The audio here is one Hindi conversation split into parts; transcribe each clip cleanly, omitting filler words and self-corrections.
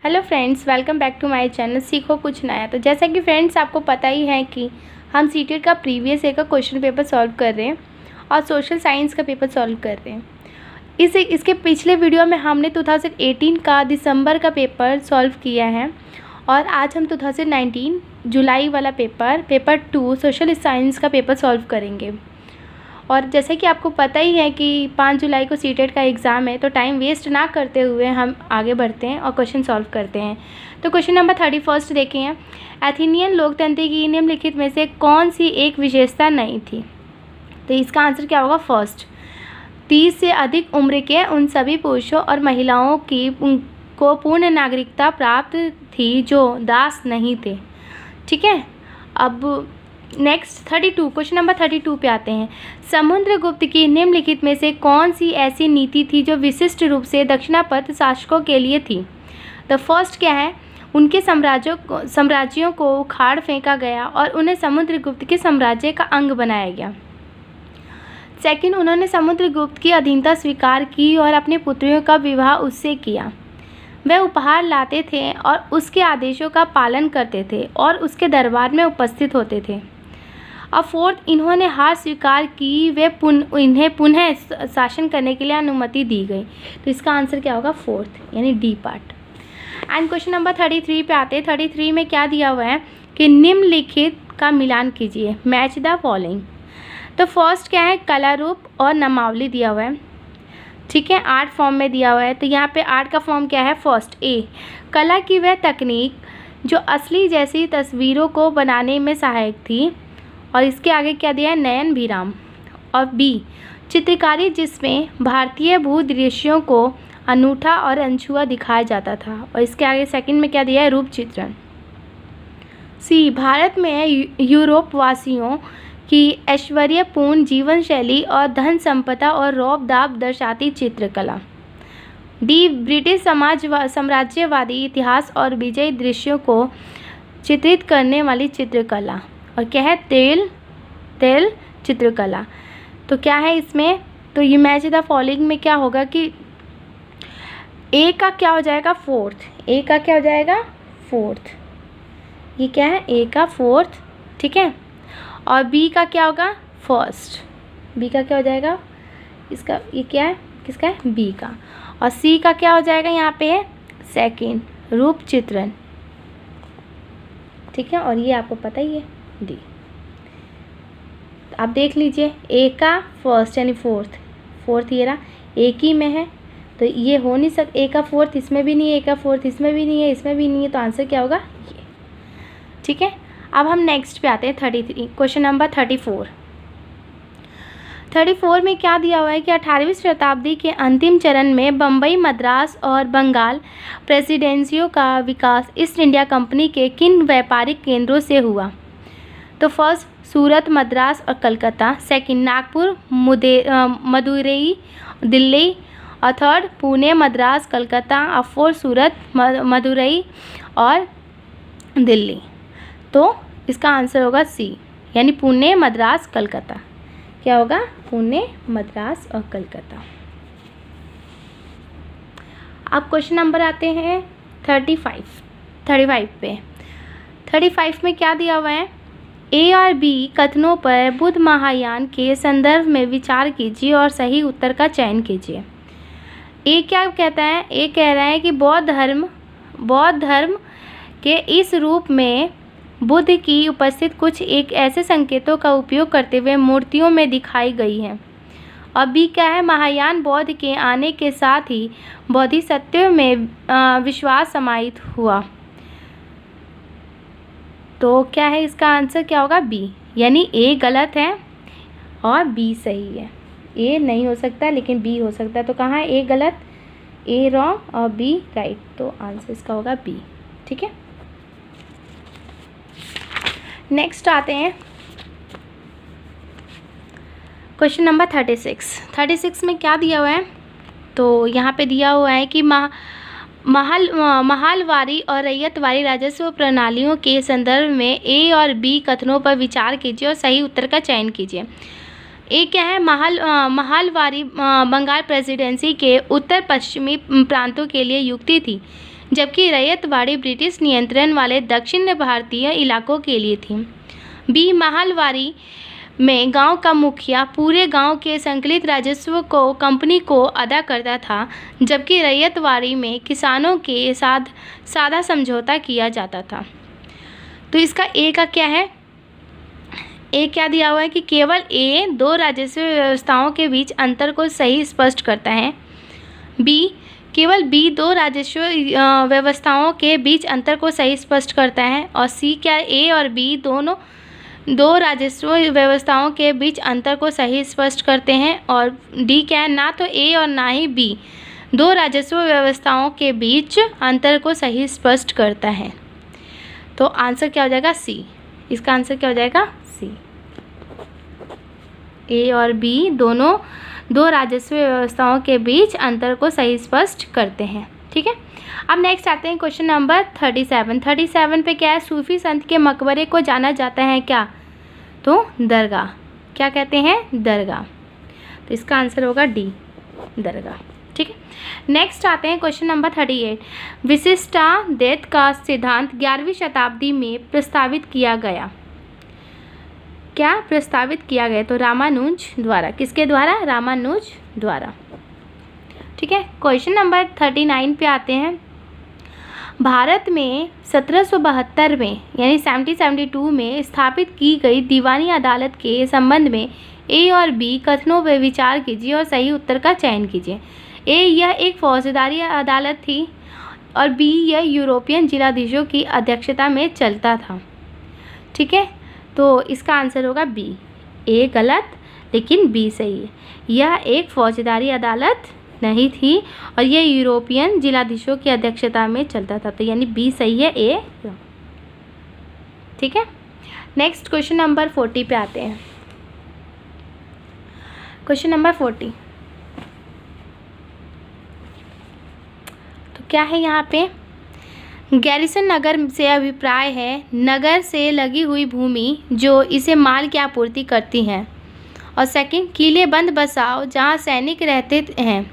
Hello friends, welcome back to my channel सीखो कुछ नया। तो जैसा कि फ्रेंड्स आपको पता ही है कि हम सीटेट का प्रीवियस ईयर का क्वेश्चन पेपर सॉल्व कर रहे हैं और सोशल साइंस का पेपर सॉल्व कर रहे हैं। इसके पिछले वीडियो में हमने 2018 का दिसंबर का पेपर सॉल्व किया है और आज हम 2019 जुलाई वाला पेपर 2 सोशल साइंस का पेपर सॉल्व करेंगे। और जैसे कि आपको पता ही है कि 5 जुलाई को सीटेट का एग्ज़ाम है, तो टाइम वेस्ट ना करते हुए हम आगे बढ़ते हैं और क्वेश्चन सॉल्व करते हैं। तो क्वेश्चन नंबर 31 देखें हैं, एथेनियन लोकतंत्र की निम्नलिखित में से कौन सी एक विशेषता नहीं थी? तो इसका आंसर क्या होगा? फर्स्ट, 30 से अधिक उम्र के उन सभी पुरुषों और महिलाओं को पूर्ण नागरिकता प्राप्त थी जो दास नहीं थे। ठीक है, अब नेक्स्ट 32, क्वेश्चन नंबर 32 पे आते हैं। समुद्रगुप्त की निम्नलिखित में से कौन सी ऐसी नीति थी जो विशिष्ट रूप से दक्षिणापथ शासकों के लिए थी? द फर्स्ट क्या है? उनके साम्राज्यों को उखाड़ फेंका गया और उन्हें समुद्रगुप्त के साम्राज्य का अंग बनाया गया। सेकंड, उन्होंने समुद्रगुप्त की अधीनता स्वीकार की और अपने पुत्रियों का विवाह उससे किया। वह उपहार लाते थे और उसके आदेशों का पालन करते थे और उसके दरबार में उपस्थित होते थे। और फोर्थ, इन्होंने हार स्वीकार की, इन्हें पुनः शासन करने के लिए अनुमति दी गई। तो इसका आंसर क्या होगा? फोर्थ, यानी D part. And question number 33 पे आते हैं। 33 में क्या दिया हुआ है कि निम्नलिखित का मिलान कीजिए, मैच द फॉलोइंग। तो फर्स्ट क्या है? कला रूप और नामावली दिया हुआ है। ठीक है, आर्ट फॉर्म में दिया हुआ है। तो यहाँ पे आर्ट का फॉर्म क्या है? फर्स्ट ए, कला की वह तकनीक जो असली जैसी तस्वीरों को बनाने में सहायक थी। और इसके आगे क्या दिया है? नयन भीराम। और बी, चित्रकारी जिसमें भारतीय भूदृश्यों को अनूठा और अनछुआ दिखाया जाता था। और इसके आगे सेकंड में क्या दिया है? रूप चित्रण। सी, भारत में यूरोप वासियों की ऐश्वर्यपूर्ण जीवन शैली और धन संपदा और रौब दाब दर्शाती चित्रकला। डी, ब्रिटिश साम्राज्यवादी इतिहास और विजयी दृश्यों को चित्रित करने वाली चित्रकला। और क्या है? तेल चित्रकला। तो क्या है इसमें? तो ये मैच द फॉलोइंग में क्या होगा कि ए का क्या हो जाएगा? फोर्थ। ए का क्या हो जाएगा? फोर्थ। ये क्या है? ए का फोर्थ। ठीक है, और बी का क्या होगा? फर्स्ट। बी का क्या हो जाएगा? इसका ये क्या है? किसका है? बी का। और सी का क्या हो जाएगा? यहाँ पे है सेकेंड, रूप चित्रण। ठीक है, और ये आपको पता ही है डी। आप देख लीजिए, ए का फर्स्ट यानी फोर्थ ये रहा, एक ही में है, तो ये हो नहीं सकता। ए का फोर्थ इसमें भी नहीं है, ए का फोर्थ इसमें भी नहीं है, इसमें भी नहीं है, तो आंसर क्या होगा? ये। ठीक है, अब हम नेक्स्ट पे आते हैं 33, क्वेश्चन नंबर 34। 34 में क्या दिया हुआ है कि 18वीं शताब्दी के अंतिम चरण में बम्बई, मद्रास और बंगाल प्रेसिडेंसियों का विकास ईस्ट इंडिया कंपनी के किन व्यापारिक केंद्रों से हुआ? तो फर्स्ट, सूरत, मद्रास और कलकत्ता। सेकंड, नागपुर, मदुरई, दिल्ली। और थर्ड, पुणे, मद्रास, कलकत्ता। और फोर्थ, सूरत, मदुरई और दिल्ली। तो इसका आंसर होगा सी, यानी पुणे, मद्रास, कलकत्ता। क्या होगा? पुणे, मद्रास और कलकत्ता। अब क्वेश्चन नंबर आते हैं 35 पे। 35 में क्या दिया हुआ है? ए और बी कथनों पर बुद्ध महायान के संदर्भ में विचार कीजिए और सही उत्तर का चयन कीजिए। ए क्या कहता है? ए कह रहा है कि बौद्ध धर्म के इस रूप में बुद्ध की उपस्थिति कुछ एक ऐसे संकेतों का उपयोग करते हुए मूर्तियों में दिखाई गई है। और बी क्या है? महायान बौद्ध के आने के साथ ही बोधिसत्व में विश्वास समाहित हुआ। तो क्या है इसका आंसर? क्या होगा? बी, यानी ए गलत है और बी सही है। ए नहीं हो सकता लेकिन बी हो सकता है। तो कहाँ है ए गलत? ए रॉन्ग और बी राइट। तो आंसर इसका होगा बी। ठीक है, नेक्स्ट आते हैं क्वेश्चन नंबर 36 में क्या दिया हुआ है? तो यहाँ पे दिया हुआ है कि महालवारी और रैयतवारी राजस्व प्रणालियों के संदर्भ में ए और बी कथनों पर विचार कीजिए और सही उत्तर का चयन कीजिए। ए क्या है? महालवारी बंगाल प्रेसिडेंसी के उत्तर पश्चिमी प्रांतों के लिए युक्ति थी जबकि रैयतवाड़ी ब्रिटिश नियंत्रण वाले दक्षिण भारतीय इलाकों के लिए थी। बी, महलवाड़ी में गांव का मुखिया पूरे गांव के संकलित राजस्व को कंपनी को अदा करता था, जबकि रैयतवाड़ी में किसानों के साथ सादा समझौता किया जाता था। तो इसका ए का क्या है? ए क्या दिया हुआ है कि केवल ए दो राजस्व व्यवस्थाओं के बीच अंतर को सही स्पष्ट करता है। बी, केवल बी दो राजस्व व्यवस्थाओं के बीच अंतर को सही स्पष्ट करता है। और सी क्या? ए और बी दोनों दो राजस्व व्यवस्थाओं के बीच अंतर को सही स्पष्ट करते हैं। और डी क्या है? ना तो ए और ना ही बी दो राजस्व व्यवस्थाओं के बीच अंतर को सही स्पष्ट करता है। तो आंसर क्या हो जाएगा? सी। इसका आंसर क्या हो जाएगा? सी। ए और बी दोनों दो राजस्व व्यवस्थाओं के बीच अंतर को सही स्पष्ट करते हैं। ठीक है, अब नेक्स्ट आते हैं क्वेश्चन नंबर 37 पे क्या है? सूफी संत के मकबरे को जाना जाता है क्या? तो दरगाह। क्या कहते हैं? दरगाह। तो इसका आंसर होगा डी, दरगाह। ठीक है, नेक्स्ट आते हैं क्वेश्चन नंबर 38। विशिष्टाद्वैत का सिद्धांत 11वीं शताब्दी में प्रस्तावित किया गया। क्या प्रस्तावित किया गया? तो रामानुज द्वारा। किसके द्वारा? रामानुज द्वारा। ठीक है, क्वेश्चन नंबर 39 पे आते हैं। भारत में 1772 में यानी 1772 में स्थापित की गई दीवानी अदालत के संबंध में ए और बी कथनों पर विचार कीजिए और सही उत्तर का चयन कीजिए। ए, यह एक फौजदारी अदालत थी और बी, यह यूरोपियन जिलाधीशों की अध्यक्षता में चलता था। ठीक है, तो इसका आंसर होगा बी। ए गलत लेकिन बी सही है। यह एक फौजदारी अदालत नहीं थी और यह यूरोपियन जिलाधीशों की अध्यक्षता में चलता था। तो यानी बी सही है, ए। ठीक है, नेक्स्ट क्वेश्चन नंबर 40 पे आते हैं। क्वेश्चन नंबर 40 तो क्या है यहाँ पे? गैरिसन नगर से अभिप्राय है नगर से लगी हुई भूमि जो इसे माल की आपूर्ति करती है। और सेकंड, किले बंद बसाव जहाँ सैनिक रहते हैं।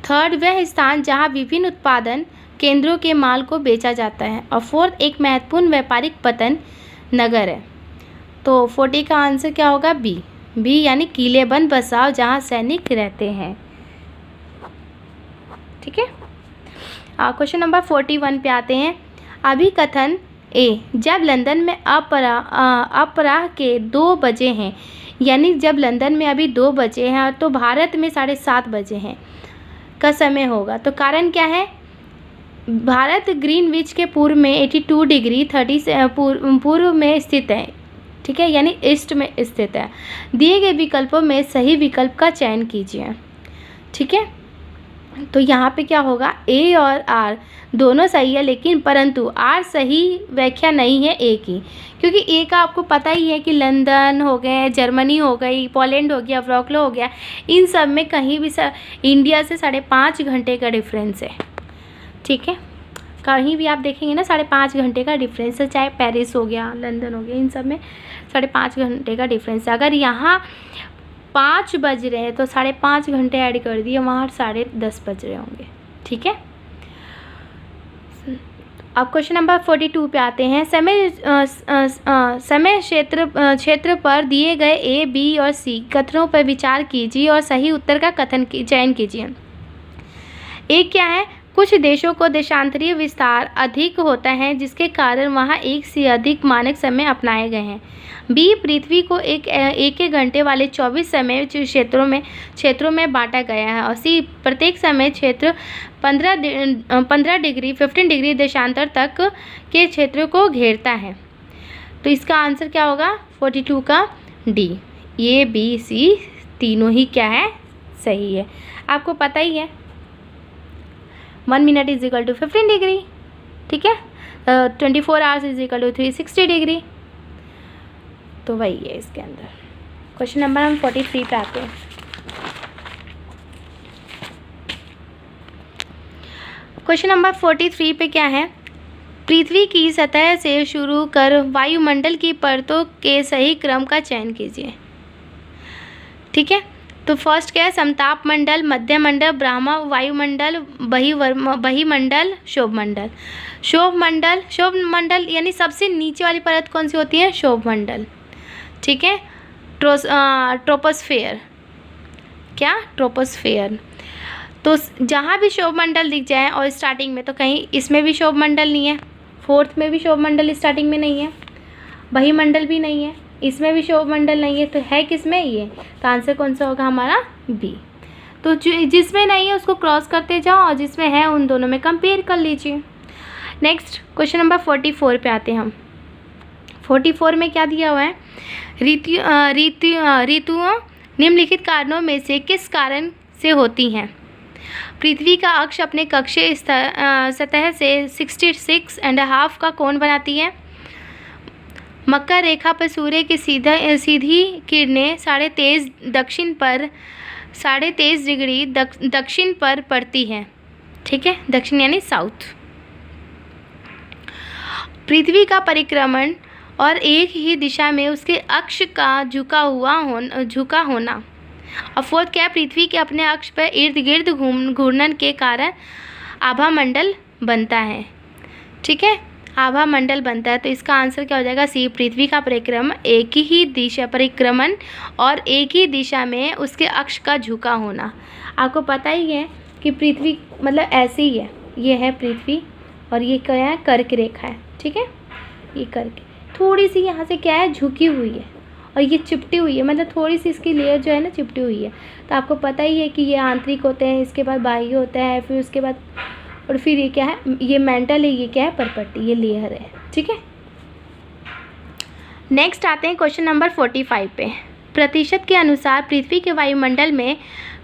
थर्ड, वह स्थान जहाँ विभिन्न उत्पादन केंद्रों के माल को बेचा जाता है। और फोर्थ, एक महत्वपूर्ण व्यापारिक पतन नगर है। तो 40 का आंसर क्या होगा? बी। बी यानी किले बंद बसाव जहाँ सैनिक रहते हैं। ठीक है, क्वेश्चन नंबर 41 पे आते हैं। अभिकथन ए, जब लंदन में अपराह के 2 बजे हैं, यानी जब लंदन में अभी 2 बजे हैं तो भारत में 7:30 बजे हैं का समय होगा। तो कारण क्या है? भारत ग्रीनविच के पूर्व में 82 डिग्री 30 पूर्व में स्थित है। ठीक है, यानी ईस्ट में स्थित है। दिए गए विकल्पों में सही विकल्प का चयन कीजिए। ठीक है, तो यहाँ पे क्या होगा? ए और आर दोनों सही है, लेकिन परंतु आर सही व्याख्या नहीं है ए की, क्योंकि ए का आपको पता ही है कि लंदन हो गए, जर्मनी हो गई, पोलैंड हो गया, व्रॉकलो हो गया, इन सब में कहीं भी इंडिया से 5.5 घंटे का डिफरेंस है। ठीक है, कहीं भी आप देखेंगे ना 5.5 घंटे का डिफरेंस है, चाहे पेरिस हो गया, लंदन हो गया, इन सब में 5.5 घंटे का डिफरेंस है। अगर यहाँ 5 बज रहे हैं तो 5.5 घंटे ऐड कर दिए, वहाँ 10:30 बज रहे होंगे। ठीक है, अब क्वेश्चन नंबर 42 पे आते हैं। समय क्षेत्र पर दिए गए ए, बी और सी कथनों पर विचार कीजिए और सही उत्तर का चयन कीजिए। ए क्या है? कुछ देशों को देशांतरीय विस्तार अधिक होता है जिसके कारण वहाँ एक से अधिक मानक समय अपनाए गए हैं। बी, पृथ्वी को एक घंटे वाले 24 समय क्षेत्रों में बांटा गया है। और सी, प्रत्येक समय क्षेत्र 15 डिग्री देशांतर तक के क्षेत्र को घेरता है। तो इसका आंसर क्या होगा? 42 का डी। ए, बी, सी तीनों ही क्या है? सही है। आपको पता ही है 1 minute is equal to 15 degree. ठीक है, 24 hours is equal to 360 degree. तो वही है इसके अंदर। क्वेश्चन नंबर हम 43 पे आते हैं। क्वेश्चन नंबर 43 पे क्या है? पृथ्वी की सतह से शुरू कर वायुमंडल की परतों के सही क्रम का चयन कीजिए। ठीक है, तो फर्स्ट क्या है, समताप मंडल, मध्य मंडल, ब्राह्मण वायुमंडल, बहिमंडल, शोभ मंडल। शोभ मंडल यानी सबसे नीचे वाली परत कौन सी होती है, शोभ मंडल। ठीक है, ट्रोपोस्फेयर, क्या, ट्रोपोस्फेयर। तो जहाँ भी शोभ मंडल दिख जाए और स्टार्टिंग में, तो कहीं इसमें भी शोभ मंडल नहीं है, फोर्थ में भी शोभ मंडल स्टार्टिंग में नहीं है, बहिमंडल भी नहीं है, इसमें भी शोभ मंडल नहीं है, तो है किसमें ये, तो आंसर कौन सा होगा हमारा, बी। तो जिसमें नहीं है उसको क्रॉस करते जाओ और जिसमें है उन दोनों में कंपेयर कर लीजिए। नेक्स्ट क्वेश्चन नंबर 44 पे आते हैं हम। 44 में क्या दिया हुआ है, ऋतुओं निम्नलिखित कारणों में से किस कारण से होती हैं। पृथ्वी का अक्ष अपने कक्षीय सतह से 66.5 का कोण बनाती है। मकर रेखा पर सूर्य की सीधी किरणें 23.5 डिग्री दक्षिण पर पड़ती है। ठीक है, दक्षिण यानी साउथ। पृथ्वी का परिक्रमण और एक ही दिशा में उसके अक्ष का झुका होना। और फोर्थ क्या है, पृथ्वी के अपने अक्ष पर इर्द गिर्द घूर्णन के कारण आभा मंडल बनता है। ठीक है, आभा मंडल बनता है। तो इसका आंसर क्या हो जाएगा, सी। पृथ्वी का परिक्रमण और एक ही दिशा में उसके अक्ष का झुका होना। आपको पता ही है कि पृथ्वी मतलब ऐसे ही है, ये है पृथ्वी और ये क्या है, कर्क रेखा है। ठीक है, ये कर्क थोड़ी सी यहाँ से क्या है, झुकी हुई है और ये चिपटी हुई है, मतलब थोड़ी सी इसकी लेयर जो है ना चिपटी हुई है। तो आपको पता ही है कि ये आंतरिक होते हैं, इसके बाद बाह्य होता है, फिर उसके बाद और फिर ये क्या है, ये मेंटल है, ये क्या है, परपट्टी, ये लेयर है। ठीक है, नेक्स्ट आते हैं क्वेश्चन नंबर 45 पे। प्रतिशत के अनुसार पृथ्वी के वायुमंडल में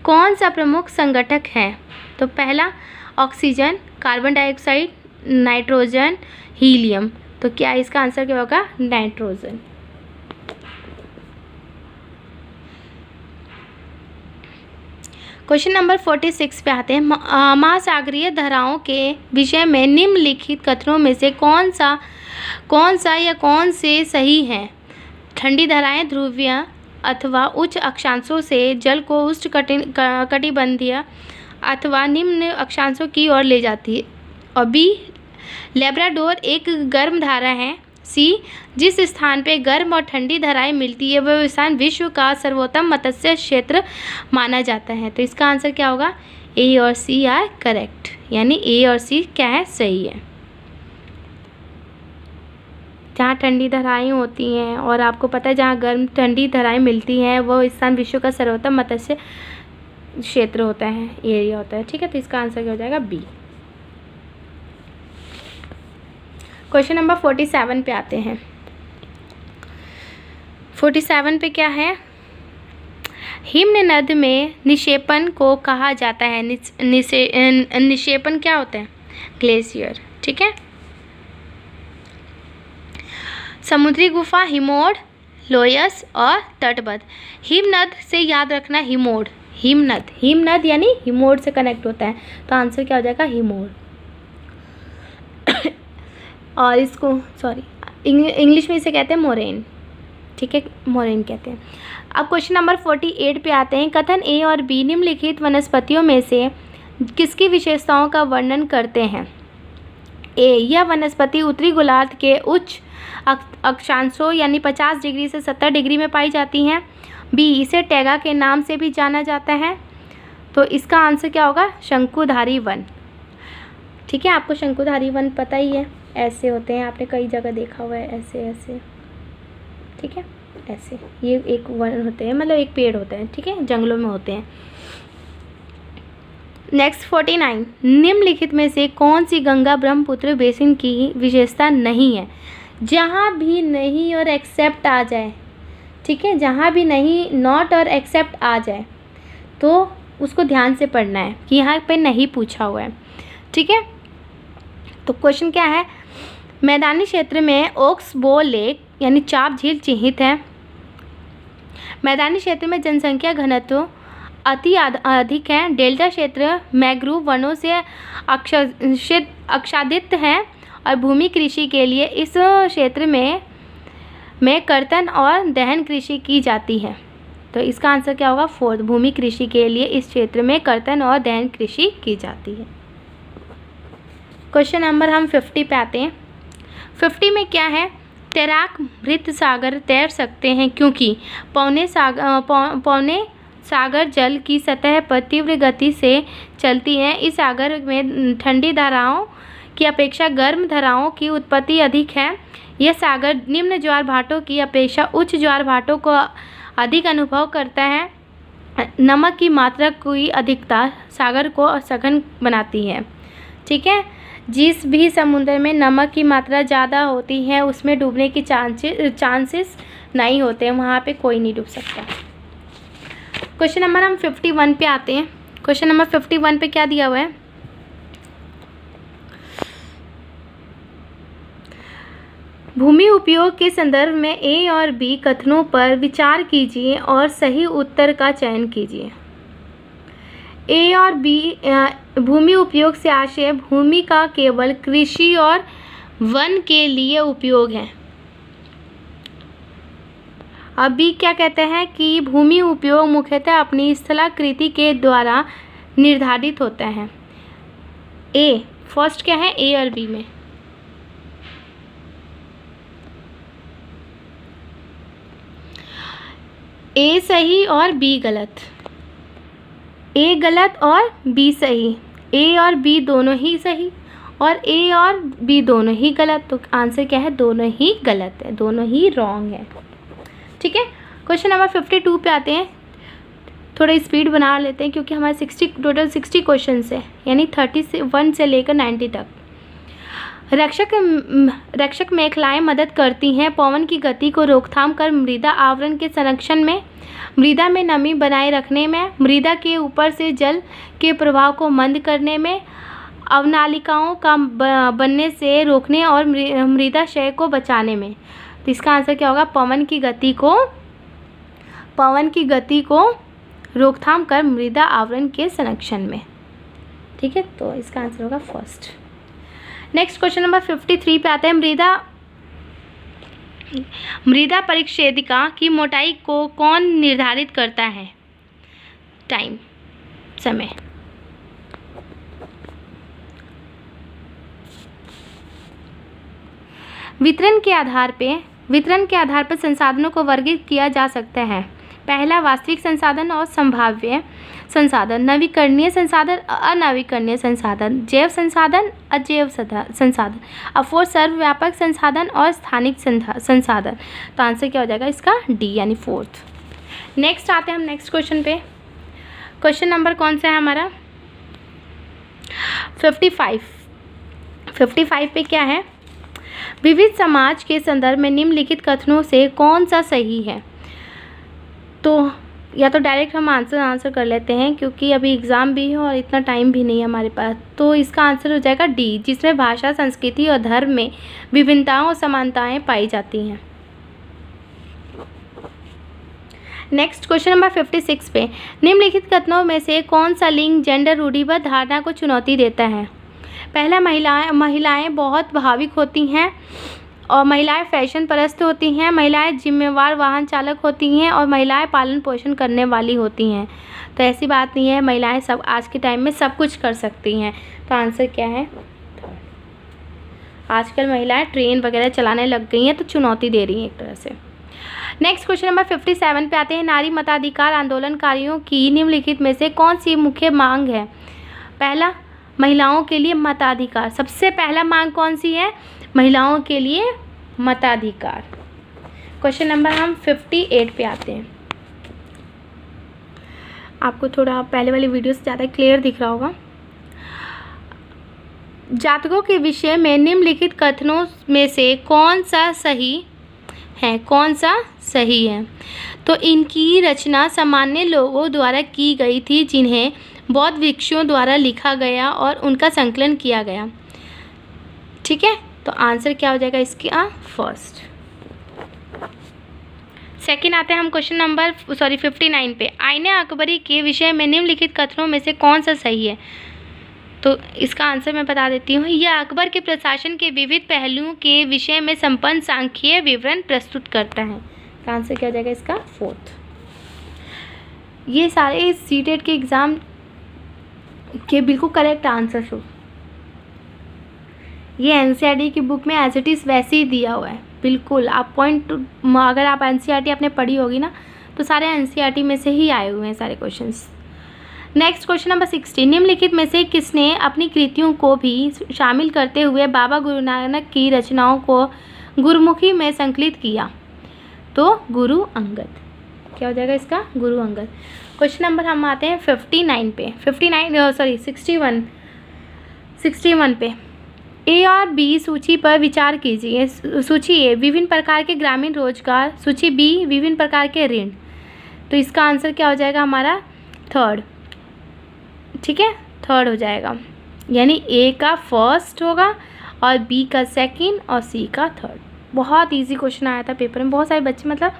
कौन सा प्रमुख संगठक है। तो पहला oxygen, carbon dioxide, nitrogen, helium. तो क्या इसका आंसर क्या होगा, नाइट्रोजन। क्वेश्चन नंबर 46 पे आते हैं। महासागरीय धाराओं के विषय में निम्नलिखित कथनों में से कौन सा या कौन से सही हैं। ठंडी धाराएं ध्रुवीय अथवा उच्च अक्षांशों से जल को उष्णकटिबंधीय अथवा निम्न अक्षांशों की ओर ले जाती है। और बी, लेब्राडोर एक गर्म धारा है। सी, जिस स्थान पे गर्म और ठंडी धाराएं मिलती है वह स्थान विश्व का सर्वोत्तम मत्स्य क्षेत्र माना जाता है। तो इसका आंसर क्या होगा, ए और सी आर करेक्ट, यानी ए और सी क्या है, सही है। जहाँ ठंडी धाराएं होती हैं और आपको पता है जहाँ गर्म ठंडी धाराएं मिलती हैं वो स्थान विश्व का सर्वोत्तम मत्स्य क्षेत्र होता है, एरिया होता है। ठीक है, तो इसका आंसर क्या हो जाएगा, बी। क्वेश्चन नंबर 47 पे आते हैं। 47 पे क्या है, हिमनद में निक्षेपण को कहा जाता है। निक्षेपण क्या होता है, ग्लेशियर। ठीक है, समुद्री गुफा, हिमोड, लोयस और तटबद्ध। हिमनद से याद रखना, हिमनद यानी हिमोड से कनेक्ट होता है। तो आंसर क्या हो जाएगा, हिमोड। और इसको इंग्लिश में इसे कहते हैं मोरेन। ठीक है, मोरेन कहते हैं। अब क्वेश्चन नंबर 48 पे आते हैं। कथन ए और बी निम्नलिखित वनस्पतियों में से किसकी विशेषताओं का वर्णन करते हैं। ए, यह वनस्पति उत्तरी गोलार्ध के उच्च अक्षांशों यानी 50 डिग्री से 70 डिग्री में पाई जाती हैं। बी, इसे टैगा के नाम से भी जाना जाता है। तो इसका आंसर क्या होगा, शंकुधारी वन। ठीक है, आपको शंकुधारी वन पता ही है, ऐसे होते हैं, आपने कई जगह देखा हुआ है, ऐसे ऐसे। ठीक है, ऐसे ये एक वन होते हैं, मतलब एक पेड़ होते हैं। ठीक है, जंगलों में होते हैं। नेक्स्ट 49, निम्नलिखित में से कौन सी गंगा ब्रह्मपुत्र बेसिन की विशेषता नहीं है। जहाँ भी नहीं और एक्सेप्ट आ जाए, ठीक है, जहाँ भी नहीं, नॉट और एक्सेप्ट आ जाए तो उसको ध्यान से पढ़ना है कि यहाँ पे नहीं पूछा हुआ है। ठीक है, तो क्वेश्चन क्या है, मैदानी क्षेत्र में ओक्सबो लेक यानी चाप झील चिह्नित है। मैदानी क्षेत्र में जनसंख्या घनत्व अति अधिक है। डेल्टा क्षेत्र मैंग्रोव वनों से आच्छादित है और भूमि कृषि के लिए इस क्षेत्र में कर्तन और दहन कृषि की जाती है। तो इसका आंसर क्या होगा? 4th। भूमि कृषि के लिए इस क्षेत्र में कर्तन और दहन कृषि की जाती है। क्वेश्चन नंबर हम 50 पे आते हैं। 50 में क्या है? तैराक मृत सागर तैर सकते हैं क्योंकि पौने सागर जल की सतह पर तीव्र गति से चलती है। इस सागर में ठंडी धाराओं की अपेक्षा गर्म धाराओं की उत्पत्ति अधिक है। यह सागर निम्न ज्वार भाटों की अपेक्षा उच्च ज्वार भाटों को अधिक अनुभव करता है। नमक की मात्रा की अधिकता सागर को सघन बनाती है। ठीक है, जिस भी समुद्र में नमक की मात्रा ज़्यादा होती है उसमें डूबने की चांसेस नहीं होते हैं, वहाँ पे कोई नहीं डूब सकता। क्वेश्चन नंबर हम 51 पे आते हैं। क्वेश्चन नंबर 51 पे क्या दिया हुआ है? भूमि उपयोग के संदर्भ में ए और बी कथनों पर विचार कीजिए और सही उत्तर का चयन कीजिए। ए और बी भूमि उपयोग से आशय भूमि का केवल कृषि और वन के लिए उपयोग है। अब बी क्या कहते हैं कि भूमि उपयोग मुख्यतः अपनी स्थलाकृति के द्वारा निर्धारित होता है। ए फर्स्ट क्या है? ए और बी में ए सही और बी गलत। ए गलत और बी सही। ए और बी दोनों ही सही और ए और बी दोनों ही गलत। तो आंसर क्या है? दोनों ही गलत है, दोनों ही रॉन्ग है। ठीक है, क्वेश्चन नंबर 52 पे आते हैं। थोड़ा स्पीड बना लेते हैं क्योंकि हमारे टोटल 60 क्वेश्चन है, यानी 31 से लेकर 90 तक। रक्षक मेखलाएं मदद करती हैं पवन की गति को रोकथाम कर मृदा आवरण के संरक्षण में, मृदा में नमी बनाए रखने में, मृदा के ऊपर से जल के प्रवाह को मंद करने में, अवनालिकाओं का बनने से रोकने और मृदा क्षय को बचाने में। तो इसका आंसर क्या होगा? पवन की गति को रोकथाम कर मृदा आवरण के संरक्षण में। ठीक है, तो इसका आंसर होगा फर्स्ट। नेक्स्ट क्वेश्चन नंबर 53 पे आते हैं। मृदा परिच्छेदिका की मोटाई को कौन निर्धारित करता है? टाइम, समय। वितरण के आधार पर संसाधनों को वर्गीकृत किया जा सकता है। पहला, वास्तविक संसाधन और संभाव्य संसाधन, नवीकरणीय संसाधन, अनवीकरणीय संसाधन, जैव संसाधन, अजैव संसाधन। अब 4, सर्वव्यापक संसाधन और स्थानिक संसाधन। तो आंसर क्या हो जाएगा इसका? डी, यानी 4th। नेक्स्ट आते हैं हम नेक्स्ट क्वेश्चन पे। क्वेश्चन नंबर कौन सा है हमारा? 55 पे क्या है? विविध समाज के संदर्भ में निम्नलिखित कथनों से कौन सा सही है? तो या तो डायरेक्ट हम आंसर कर लेते हैं क्योंकि अभी एग्ज़ाम भी है और इतना टाइम भी नहीं है हमारे पास। तो इसका आंसर हो जाएगा डी, जिसमें भाषा, संस्कृति और धर्म में विभिन्नताएं और समानताएं पाई जाती हैं। नेक्स्ट क्वेश्चन नंबर 56 पे, निम्नलिखित कथनों में से कौन सा लिंग जेंडर रूढ़िबद्ध धारणा को चुनौती देता है? पहला, महिलाएं बहुत भावुक होती हैं और महिलाएं फैशन परस्त होती हैं, महिलाएं जिम्मेवार वाहन चालक होती हैं और महिलाएं पालन पोषण करने वाली होती हैं। तो ऐसी बात नहीं है, महिलाएं सब आज के टाइम में सब कुछ कर सकती हैं। तो आंसर क्या है? आजकल महिलाएं ट्रेन वगैरह चलाने लग गई हैं तो चुनौती दे रही हैं एक तरह से। नेक्स्ट क्वेश्चन नंबर 57 पे आते हैं। नारी मताधिकार आंदोलनकारियों की निम्नलिखित में से कौन सी मुख्य मांग है? पहला, महिलाओं के लिए मताधिकार। सबसे पहला मांग कौन सी है? महिलाओं के लिए मताधिकार। क्वेश्चन नंबर हम 58 पे आते हैं। आपको थोड़ा पहले वाली वीडियो से ज़्यादा क्लियर दिख रहा होगा। जातकों के विषय में निम्नलिखित कथनों में से कौन सा सही है? तो इनकी रचना सामान्य लोगों द्वारा की गई थी जिन्हें बौद्ध भिक्षुओं द्वारा लिखा गया और उनका संकलन किया गया। ठीक है, तो आंसर क्या हो जाएगा इसका? फर्स्ट। सेकंड आते हैं हम क्वेश्चन नंबर 59 पे। आईने अकबरी के विषय में निम्नलिखित कथनों में से कौन सा सही है? तो इसका आंसर मैं बता देती हूँ। यह अकबर के प्रशासन के विविध पहलुओं के विषय में संपन्न सांख्यिकीय विवरण प्रस्तुत करता है। तो आंसर क्या हो जाएगा इसका? 4th। ये सारे सीटेट के एग्ज़ाम के बिल्कुल करेक्ट आंसर हो। ये एनसीईआरटी की बुक में एज इट इज़ वैसे ही दिया हुआ है बिल्कुल। आप पॉइंट, अगर आप एनसीईआरटी आपने पढ़ी होगी ना तो सारे एनसीईआरटी में से ही आए हुए हैं सारे क्वेश्चंस। नेक्स्ट क्वेश्चन नंबर 60, निम्नलिखित में से किसने अपनी कृतियों को भी शामिल करते हुए बाबा गुरु नानक की रचनाओं को गुरुमुखी में संकलित किया? तो गुरु अंगद। क्या हो जाएगा इसका? गुरु अंगद। क्वेश्चन नंबर हम आते हैं 59 पे, 61 पे। ए और बी सूची पर विचार कीजिए। सूची ए, विभिन्न प्रकार के ग्रामीण रोजगार। सूची बी, विभिन्न प्रकार के ऋण। तो इसका आंसर क्या हो जाएगा हमारा? थर्ड। ठीक है, थर्ड हो जाएगा, यानी ए का फर्स्ट होगा और बी का सेकंड और सी का थर्ड। बहुत इजी क्वेश्चन आया था पेपर में, बहुत सारे बच्चे मतलब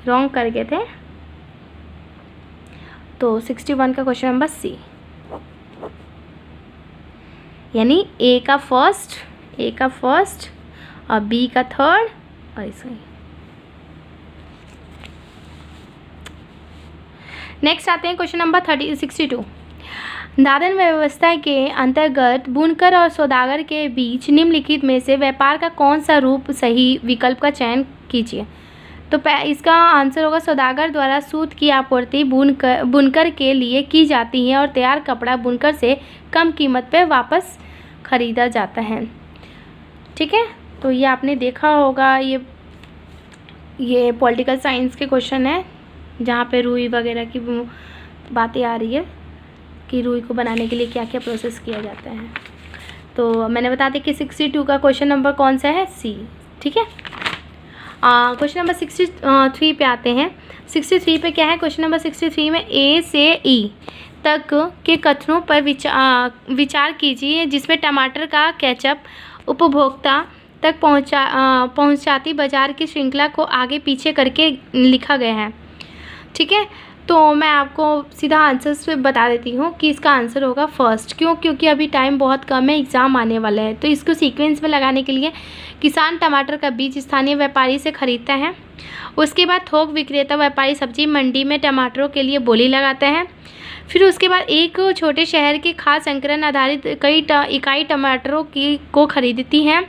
रॉन्ग कर गए थे। तो 61 का क्वेश्चन नंबर सी, यानी ए का फर्स्ट और बी का थर्ड और इसका। नेक्स्ट आते हैं क्वेश्चन नंबर 62, दादन व्यवस्था के अंतर्गत बुनकर और सौदागर के बीच निम्नलिखित में से व्यापार का कौन सा रूप सही विकल्प का चयन कीजिए? तो इसका आंसर होगा सौदागर द्वारा सूत की आपूर्ति बुनकर के लिए की जाती है और तैयार कपड़ा बुनकर से कम कीमत पर वापस खरीदा जाता है। ठीक है, तो ये आपने देखा होगा, ये पॉलिटिकल साइंस के क्वेश्चन है जहाँ पे रुई वगैरह की बातें आ रही है कि रुई को बनाने के लिए क्या क्या प्रोसेस किया जाता है। तो मैंने बता दी कि 62 का क्वेश्चन नंबर कौन सा है? सी। ठीक है, क्वेश्चन नंबर 63 पे आते हैं। 63 पे क्या है? क्वेश्चन नंबर 63 में ए से ई तक के कथनों पर विचार कीजिए जिसमें टमाटर का केचप उपभोक्ता तक पहुंचाती बाजार की श्रृंखला को आगे पीछे करके लिखा गया है। ठीक है, तो मैं आपको सीधा आंसर से बता देती हूँ कि इसका आंसर होगा फर्स्ट। क्यों? क्योंकि अभी टाइम बहुत कम है, एग्ज़ाम आने वाला है। तो इसको सीक्वेंस में लगाने के लिए किसान टमाटर का बीज स्थानीय व्यापारी से खरीदता है, उसके बाद थोक विक्रेता व्यापारी सब्जी मंडी में टमाटरों के लिए बोली लगाता है, फिर उसके बाद एक छोटे शहर के खाद संकलन आधारित कई इकाई टमाटरों को खरीदती हैं,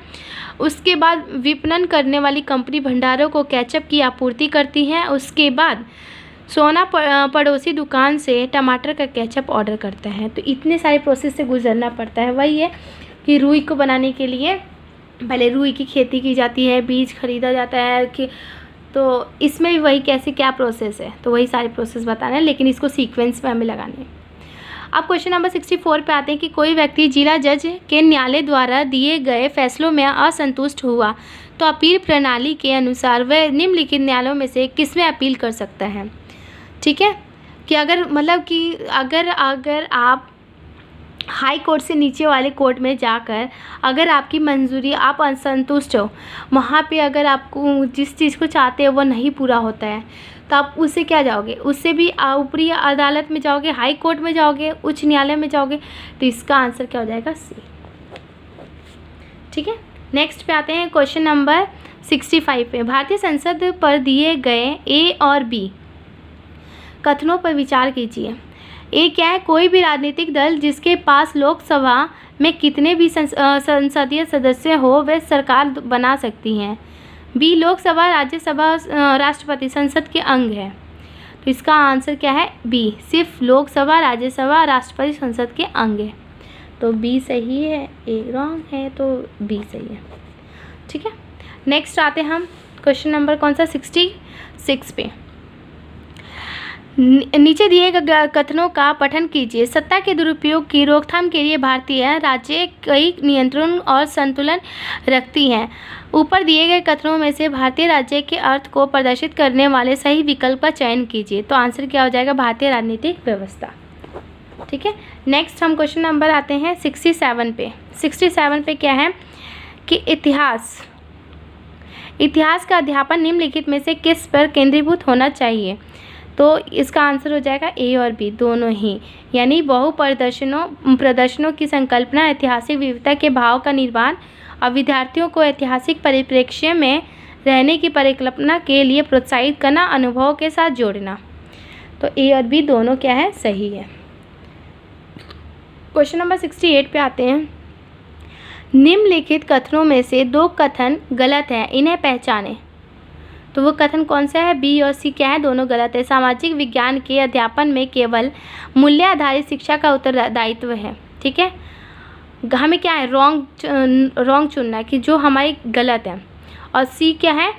उसके बाद विपणन करने वाली कंपनी भंडारों को केचप की आपूर्ति करती है, उसके बाद सोना पड़ोसी दुकान से टमाटर का केचप ऑर्डर करता है। तो इतने सारे प्रोसेस से गुजरना पड़ता है। वही है कि रुई को बनाने के लिए पहले रुई की खेती की जाती है, बीज खरीदा जाता है कि, तो इसमें भी वही कैसे क्या प्रोसेस है, तो वही सारे प्रोसेस बताना है, लेकिन इसको सीक्वेंस में हमें लगाने हैं। अब क्वेश्चन नंबर 64 पे आते हैं कि कोई व्यक्ति जिला जज के न्यायालय द्वारा दिए गए फैसलों में असंतुष्ट हुआ तो अपील प्रणाली के अनुसार वह निम्नलिखित न्यायालयों में से किसमें अपील कर सकता है? ठीक है, कि अगर मतलब कि अगर आप हाई कोर्ट से नीचे वाले कोर्ट में जाकर अगर आपकी मंजूरी, आप असंतुष्ट हो, वहाँ पे अगर आपको जिस चीज़ को चाहते हो वो नहीं पूरा होता है, तो आप उससे क्या जाओगे? उससे भी ऊपरी अदालत में जाओगे, हाई कोर्ट में जाओगे, उच्च न्यायालय में जाओगे। तो इसका आंसर क्या हो जाएगा? सी। ठीक है, नेक्स्ट पे आते हैं क्वेश्चन नंबर 65 पे। भारतीय संसद पर दिए गए ए और बी कथनों पर विचार कीजिए। ए क्या है? कोई भी राजनीतिक दल जिसके पास लोकसभा में कितने भी संसदीय सदस्य हो वह सरकार बना सकती हैं। बी, लोकसभा, राज्यसभा, राष्ट्रपति संसद के अंग है। तो इसका आंसर क्या है? बी, सिर्फ लोकसभा, राज्यसभा, राष्ट्रपति संसद के अंग है। तो बी सही है, ए रॉन्ग है, तो बी सही है। ठीक है, नेक्स्ट आते हैं हम क्वेश्चन नंबर कौन सा? 66 पे। नीचे दिए गए कथनों का पठन कीजिए। सत्ता के दुरुपयोग की रोकथाम के लिए भारतीय राज्य कई नियंत्रण और संतुलन रखती हैं। ऊपर दिए गए कथनों में से भारतीय राज्य के अर्थ को प्रदर्शित करने वाले सही विकल्प का चयन कीजिए। तो आंसर क्या हो जाएगा? भारतीय राजनीतिक व्यवस्था। ठीक है, नेक्स्ट हम क्वेश्चन नंबर आते हैं 67 पे। 67 पे क्या है कि इतिहास का अध्यापन निम्नलिखित में से किस पर केंद्रीभूत होना चाहिए? तो इसका आंसर हो जाएगा ए और बी दोनों ही, यानी बहु प्रदर्शनों की संकल्पना, ऐतिहासिक विविधता के भाव का निर्माण और विद्यार्थियों को ऐतिहासिक परिप्रेक्ष्य में रहने की परिकल्पना के लिए प्रोत्साहित करना, अनुभव के साथ जोड़ना। तो ए और बी दोनों क्या है, सही है। क्वेश्चन नंबर 68 पे आते हैं। निम्नलिखित कथनों में से 2 कथन गलत हैं, इन्हें पहचानें। तो वो कथन कौन सा है, बी और सी क्या है, दोनों गलत है। सामाजिक विज्ञान के अध्यापन में केवल मूल्य आधारित शिक्षा का उत्तरदायित्व है। ठीक है, हमें क्या है, रॉन्ग चुनना है कि जो हमारी गलत है। और सी क्या है,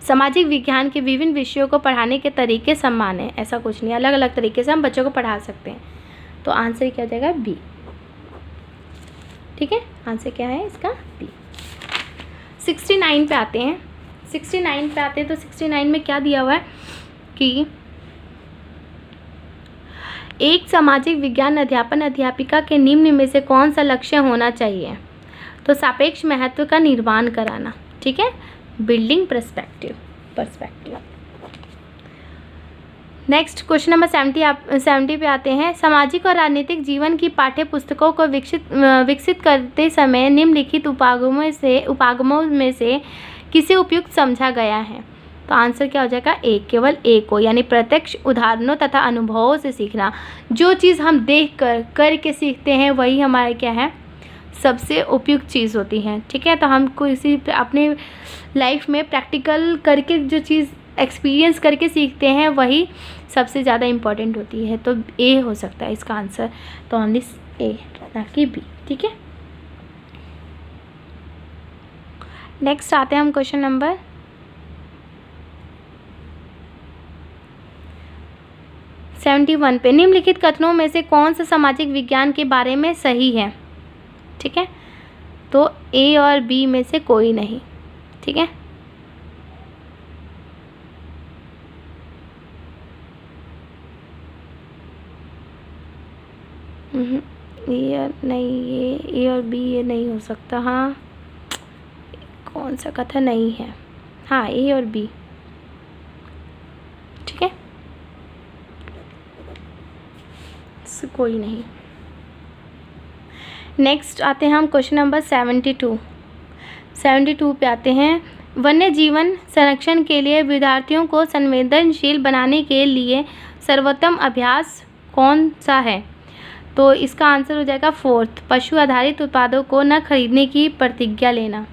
सामाजिक विज्ञान के विभिन्न विषयों को पढ़ाने के तरीके समान है। ऐसा कुछ नहीं, अलग अलग तरीके से हम बच्चों को पढ़ा सकते हैं। तो आंसर क्या हो जाएगा, बी। ठीक है, आंसर क्या है इसका, बी। 69 पे आते हैं। 69 पे आते हैं तो 69 में क्या दिया हुआ है कि एक सामाजिक विज्ञान अध्यापन अध्यापिका के निम्न में से कौन सा लक्ष्य होना चाहिए। तो सापेक्ष महत्व का निर्माण कराना। ठीक है, building perspective. Next question number 70 पे आते हैं। सामाजिक और राजनीतिक जीवन की पाठ्य पुस्तकों को विकसित करते समय निम्नलिखित उपागमों में से किसे उपयुक्त समझा गया है। तो आंसर क्या हो जाएगा, एक, केवल एक को, यानी प्रत्यक्ष उदाहरणों तथा अनुभवों से सीखना। जो चीज़ हम देख कर करके सीखते हैं वही हमारा क्या है, सबसे उपयुक्त चीज़ होती है। ठीक है, तो हम किसी अपने लाइफ में प्रैक्टिकल करके जो चीज़ एक्सपीरियंस करके सीखते हैं वही सबसे ज़्यादा इम्पॉर्टेंट होती है। तो ए हो सकता है इसका आंसर, तो ओनली ए, ना कि बी। ठीक है, नेक्स्ट आते हैं हम क्वेश्चन नंबर 71 पे। निम्नलिखित कथनों में से कौन सा सामाजिक विज्ञान के बारे में सही है। ठीक है, तो ए और बी में से कोई नहीं। ठीक है, ये नहीं, ये ए और बी ये नहीं हो सकता। हाँ, कौन सा कथन नहीं है, हाँ ए और बी। ठीक है, कोई नहीं। नेक्स्ट आते हैं हम क्वेश्चन नंबर 72 पे आते हैं। वन्य जीवन संरक्षण के लिए विद्यार्थियों को संवेदनशील बनाने के लिए सर्वोत्तम अभ्यास कौन सा है। तो इसका आंसर हो जाएगा 4th, पशु आधारित उत्पादों को न खरीदने की प्रतिज्ञा लेना।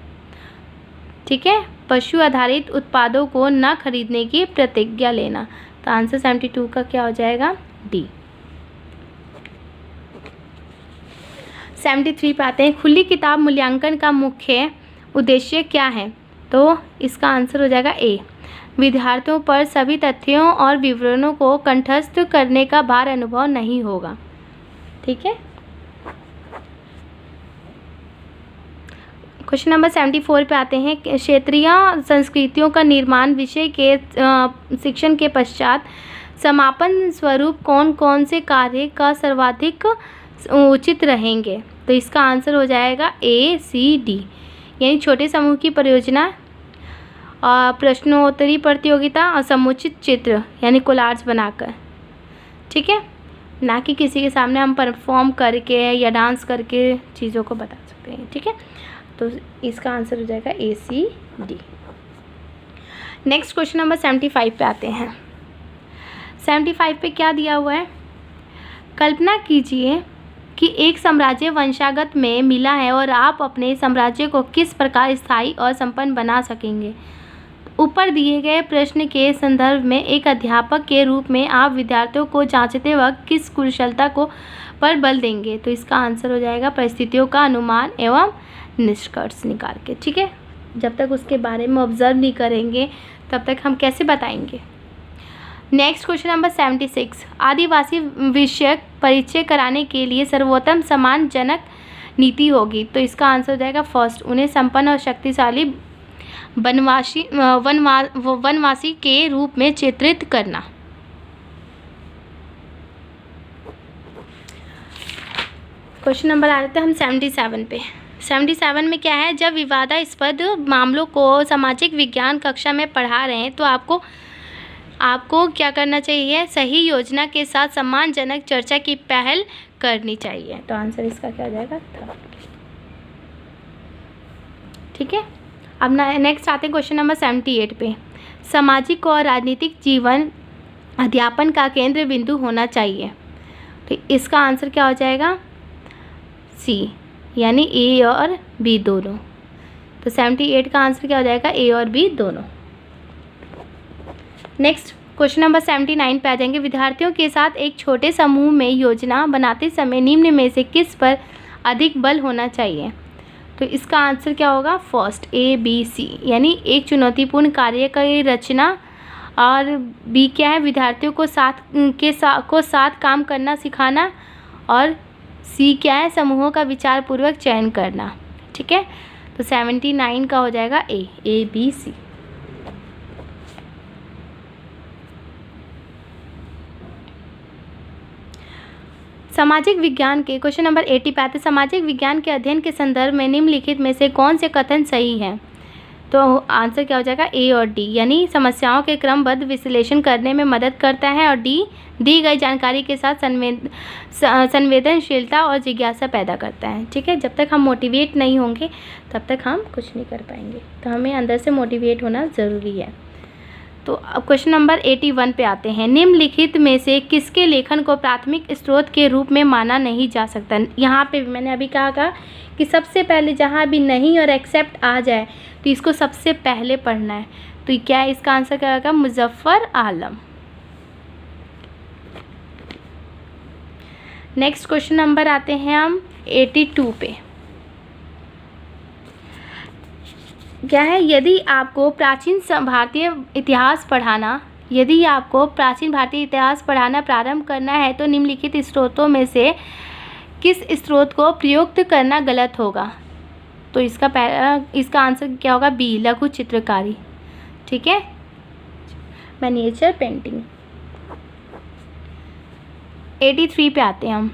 ठीक है, पशु आधारित उत्पादों को न खरीदने की प्रतिज्ञा लेना। तो आंसर 72 का क्या हो जाएगा, डी। 73 पे आते हैं। खुली किताब मूल्यांकन का मुख्य उद्देश्य क्या है। तो इसका आंसर हो जाएगा ए, विद्यार्थियों पर सभी तथ्यों और विवरणों को कंठस्थ करने का भार अनुभव नहीं होगा। ठीक है, क्वेश्चन नंबर 74 पे आते हैं। क्षेत्रीय संस्कृतियों का निर्माण विषय के शिक्षण के पश्चात समापन स्वरूप कौन कौन से कार्य का सर्वाधिक उचित रहेंगे। तो इसका आंसर हो जाएगा ए, सी, डी, यानी छोटे समूह की परियोजना, प्रश्नोत्तरी प्रतियोगिता और समुचित चित्र यानी कोलार्स बनाकर। ठीक है, ना कि किसी के सामने हम परफॉर्म करके या डांस करके चीज़ों को बता सकते हैं। ठीक है, तो इसका आंसर हो जाएगा ए, सी, डी। नेक्स्ट क्वेश्चन नंबर 75 पे आते हैं। 75 पे क्या दिया हुआ है, कल्पना कीजिए कि एक साम्राज्य वंशागत में मिला है और आप अपने साम्राज्य को किस प्रकार स्थायी और संपन्न बना सकेंगे। ऊपर दिए गए प्रश्न के संदर्भ में एक अध्यापक के रूप में आप विद्यार्थियों को जांचते वक्त किस कुशलता को पर बल देंगे। तो इसका आंसर हो जाएगा परिस्थितियों का अनुमान एवं निष्कर्ष निकाल के। ठीक है, जब तक उसके बारे में ऑब्जर्व नहीं करेंगे तब तक हम कैसे बताएंगे। नेक्स्ट क्वेश्चन नंबर 76, आदिवासी विषयक परिचय कराने के लिए सर्वोत्तम सम्मानजनक नीति होगी। तो इसका आंसर हो जाएगा फर्स्ट, उन्हें संपन्न और शक्तिशाली वनवासी के रूप में चित्रित करना। क्वेश्चन नंबर आ जाते हैं हम 77 पे। 77 में क्या है, जब विवादास्पद मामलों को सामाजिक विज्ञान कक्षा में पढ़ा रहे हैं तो आपको क्या करना चाहिए, सही योजना के साथ सम्मानजनक चर्चा की पहल करनी चाहिए। तो आंसर इसका क्या हो जाएगा, थर्ड। ठीक है, अब नेक्स्ट आते हैं क्वेश्चन नंबर 78 पे। सामाजिक और राजनीतिक जीवन अध्यापन का केंद्र बिंदु होना चाहिए। तो इसका आंसर क्या हो जाएगा? सी, यानी ए और बी दोनों। तो 78 का आंसर क्या हो जाएगा? ए और बी दोनों। नेक्स्ट क्वेश्चन नंबर 79 पे आ जाएंगे। विद्यार्थियों के साथ एक छोटे समूह में योजना बनाते समय निम्न में से किस पर अधिक बल होना चाहिए? तो इसका आंसर क्या होगा? फर्स्ट, ए बी सी, यानी एक चुनौतीपूर्ण कार्य की रचना, और बी क्या है? विद्यार्थियों को साथ काम करना सिखाना, और सी क्या है? समूहों का विचारपूर्वक चयन करना। ठीक है, तो 79 का हो जाएगा ए बी सी। सामाजिक विज्ञान के क्वेश्चन नंबर 80 पे आते। सामाजिक विज्ञान के अध्ययन के संदर्भ में निम्नलिखित में से कौन से कथन सही हैं? तो आंसर क्या हो जाएगा? ए और डी, यानी समस्याओं के क्रमबद्ध विश्लेषण करने में मदद करता है, और डी दी गई जानकारी के साथ संवेदनशीलता और जिज्ञासा पैदा करता है। ठीक है, जब तक हम मोटिवेट नहीं होंगे तब तक हम कुछ नहीं कर पाएंगे, तो हमें अंदर से मोटिवेट होना ज़रूरी है। तो अब क्वेश्चन नंबर 81 पे आते हैं। निम्नलिखित में से किसके लेखन को प्राथमिक स्रोत के रूप में माना नहीं जा सकता? यहाँ पे मैंने अभी कहा कि सबसे पहले जहाँ भी नहीं और एक्सेप्ट आ जाए तो इसको सबसे पहले पढ़ना है। तो क्या है इसका आंसर? क्या होगा? मुजफ्फर आलम। नेक्स्ट क्वेश्चन नंबर आते हैं हम 82 पे। क्या है? यदि आपको प्राचीन भारतीय इतिहास पढ़ाना प्रारंभ करना है तो निम्नलिखित स्रोतों में से किस स्रोत को प्रयुक्त करना गलत होगा? तो इसका आंसर क्या होगा? बी, लघु चित्रकारी। ठीक है, मिनिएचर पेंटिंग। 83 पे आते हैं हम।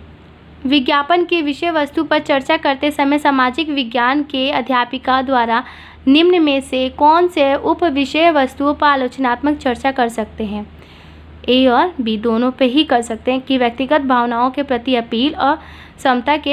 विज्ञापन के विषय वस्तु पर चर्चा करते समय सामाजिक विज्ञान के अध्यापिका द्वारा निम्न में से कौन से उप विषय वस्तुओं पर आलोचनात्मक चर्चा कर सकते हैं? ए और बी दोनों पे ही कर सकते हैं, कि व्यक्तिगत भावनाओं के प्रति अपील और समता के